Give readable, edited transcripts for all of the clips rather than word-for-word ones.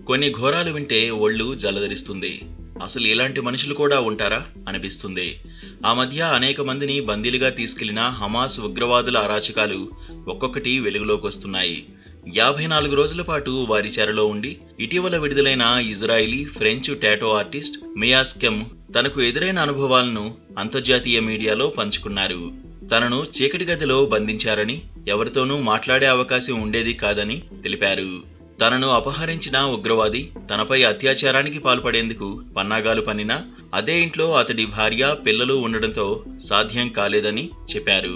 కొన్ని ఘోరాలు వింటే ఒళ్ళు జలధరిస్తుంది. అసలు ఇలాంటి మనుషులు కూడా ఉంటారా అనిపిస్తుంది. ఆ మధ్య అనేక మందిని బందీలుగా తీసుకెళ్లిన హమాస్ ఉగ్రవాదుల అరాచకాలు ఒక్కొక్కటి వెలుగులోకి వస్తున్నాయి. 54 రోజుల పాటు వారి చెరలో ఉండి ఇటీవల విడుదలైన ఇజ్రాయిలీ ఫ్రెంచ్ టాటూ ఆర్టిస్ట్ మియాస్కెమ్ తనకు ఎదురైన అనుభవాలను అంతర్జాతీయ మీడియాలో పంచుకున్నారు. తనను చీకటి గదిలో బంధించారని, ఎవరితోనూ మాట్లాడే అవకాశం ఉండేది కాదని తెలిపారు. తనను అపహరించిన ఉగ్రవాది తనపై అత్యాచారానికి పాల్పడేందుకు పన్నాగాలు పన్నినా అదే ఇంట్లో అతడి భార్య, పిల్లలు ఉండడంతో సాధ్యం కాలేదని చెప్పారు.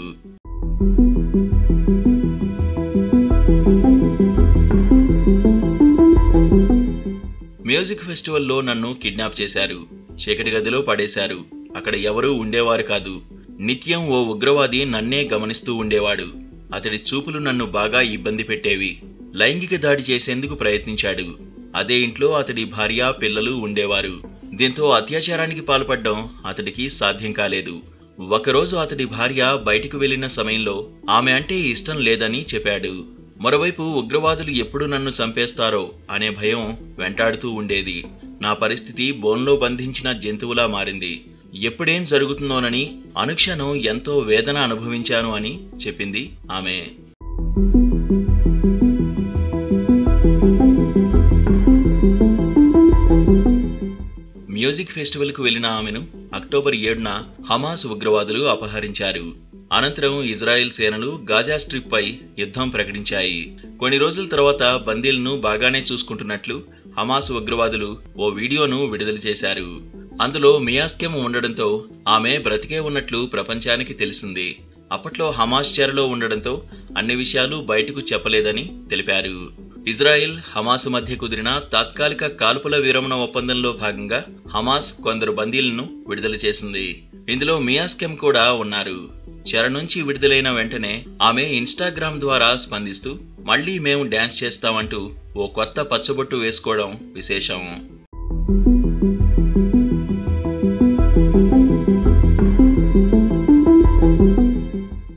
మ్యూజిక్ ఫెస్టివల్లో నన్ను కిడ్నాప్ చేశారు. చీకటి గదిలో పడేశారు. అక్కడ ఎవరూ ఉండేవారు కాదు. నిత్యం ఓ ఉగ్రవాది నన్నే గమనిస్తూ ఉండేవాడు. అతడి చూపులు నన్ను బాగా ఇబ్బంది పెట్టేవి. లైంగిక దాడి చేసేందుకు ప్రయత్నించాడు. అదే ఇంట్లో అతడి భార్య, పిల్లలు ఉండేవారు. దీంతో అత్యాచారానికి పాల్పడడం అతడికి సాధ్యం కాలేదు. ఒకరోజు అతడి భార్య బయటికి వెళ్లిన సమయంలో ఆమె అంటే ఇష్టం లేదని చెప్పాడు. మరోవైపు ఉగ్రవాదులు ఎప్పుడు నన్ను చంపేస్తారో అనే భయం వెంటాడుతూ ఉండేది. నా పరిస్థితి బోన్లో బంధించిన జంతువులా మారింది. ఎప్పుడేం జరుగుతుందోనని అనుక్షణం ఎంతో వేదన అనుభవించాను అని చెప్పింది ఆమె. మ్యూజిక్ ఫెస్టివల్కు వెళ్లిన ఆమెను అక్టోబర్ 7న హమాస్ ఉగ్రవాదులు అపహరించారు. అనంతరం ఇజ్రాయెల్ సేనలు గాజా స్ట్రిప్ పై యుద్ధం ప్రకటించాయి. కొన్ని రోజుల తర్వాత బందీలను బాగానే చూసుకుంటున్నట్లు హమాస్ ఉగ్రవాదులు ఓ వీడియోను విడుదల చేశారు. అందులో మియాస్కెమ్ ఉండడంతో ఆమె బ్రతికే ఉన్నట్లు ప్రపంచానికి తెలిసింది. అప్పట్లో హమాస్ చెరలో ఉండడంతో అన్ని విషయాలు బయటకు చెప్పలేదని తెలిపారు. ఇజ్రాయెల్, హమాస్ మధ్య కుదిరిన తాత్కాలిక కాల్పుల విరమణ ఒప్పందంలో భాగంగా హమాస్ కొందరు బందీలను విడుదల చేసింది. ఇందులో మియాస్కెమ్ కూడా ఉన్నారు. చెర నుంచి విడుదలైన వెంటనే ఆమె ఇన్స్టాగ్రామ్ ద్వారా స్పందిస్తూ మళ్లీ మేము డాన్స్ చేస్తామంటూ ఓ కొత్త పచ్చబొట్టు వేసుకోవడం విశేషం.